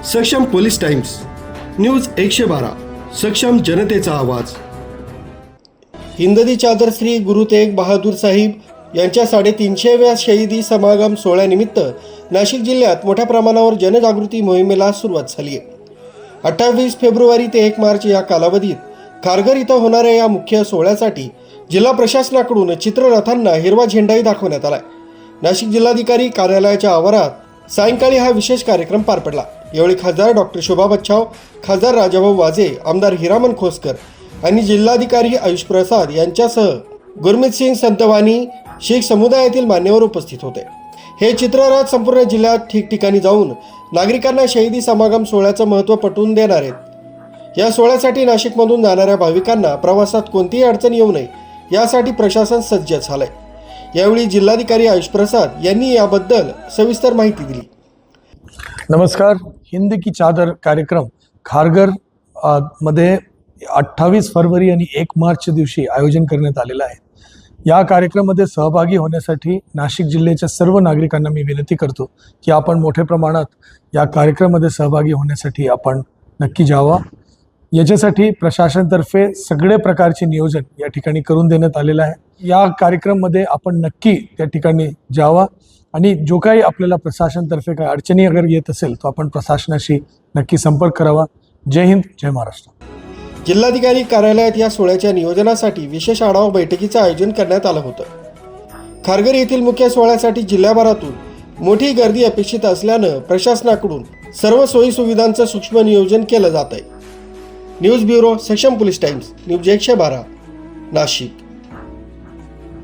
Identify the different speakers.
Speaker 1: सक्षम police times, news 112, सक्षम जनतेचा आवाज। हिंददी चादर श्री गुरु तेग बहादूर साहिब यांच्या 350व्या शहीदी समागम सोहळ्यानिमित्त नाशिक जिल्ह्यात मोठ्या प्रमाणावर जनजागृती मोहिमेला सुरुवात झाली आहे। 28 फेब्रुवारी ते 1 मार्च या कालावधीत खारघर इथं होणाऱ्या या मुख्य सोहळ्यासाठी जिल्हा प्रशासनाकडून चित्ररथांना हिरवा झेंडाही दाखवण्यात आला। नाशिक जिल्हाधिकारी कार्यालयाच्या आवारात सायंकाळी हा विशेष कार्यक्रम पार पडला। यावेळी खासदार डॉक्टर शोभा बच्छाव, खासदार राजाभाऊ वाजे, आमदार हिरामन खोसकर आणि जिल्हाधिकारी आयुष प्रसाद यांच्यासह गुरमीत सिंग संतवानी शीख समुदायातील मान्यवर उपस्थित होते। हे चित्ररथ संपूर्ण जिल्ह्यात ठिकठिकाणी जाऊन नागरिकांना शहीदी समागम सोहळ्याचं महत्त्व पटवून देणार आहेत। या सोहळ्यासाठी नाशिकमधून जाणाऱ्या भाविकांना प्रवासात कोणतीही अडचण येऊ नये यासाठी प्रशासन सज्ज झालंय। यावेळी जिल्हाधिकारी आयुष प्रसाद यांनी याबद्दल सविस्तर माहिती दिली।
Speaker 2: नमस्कार। हिंद की चादर कार्यक्रम खारघर मध्ये 28 फरवरी आणि 1 मार्च दिवशी आयोजन करण्यात आलेला आहे। या कार्यक्रमामध्ये सहभागी होण्यासाठी नाशिक जिल्ह्याच्या सर्व नागरिकांना मी विनंती करतो की आपण मोठ्या प्रमाणात या कार्यक्रमामध्ये सहभागी होण्यासाठी आपण नक्की जावा। याच्यासाठी प्रशासनातर्फे सगळे प्रकारचे नियोजन या ठिकाणी करून देण्यात आलेलं आहे। या कार्यक्रमामध्ये आपण नक्की त्या ठिकाणी जावा आणि जो काही आपल्याला प्रशासनातर्फे काही अडचणी अगर येत असेल तो आपण प्रशासनाशी नक्की संपर्क करावा। जय हिंद, जय महाराष्ट्र।
Speaker 1: जिल्हाधिकारी कार्यालयात या सोहळ्याच्या नियोजनासाठी विशेष आढावा बैठकीचं आयोजन करण्यात आलं होतं। खारघर येथील मुख्य सोहळ्यासाठी जिल्ह्याभरातून मोठी गर्दी अपेक्षित असल्यानं प्रशासनाकडून सर्व सोयी सुविधांचं सूक्ष्म नियोजन केलं जात आहे। न्यूज ब्युरो, सक्षम पोलीस टाइम्स, न्यूज 112, नाशिक।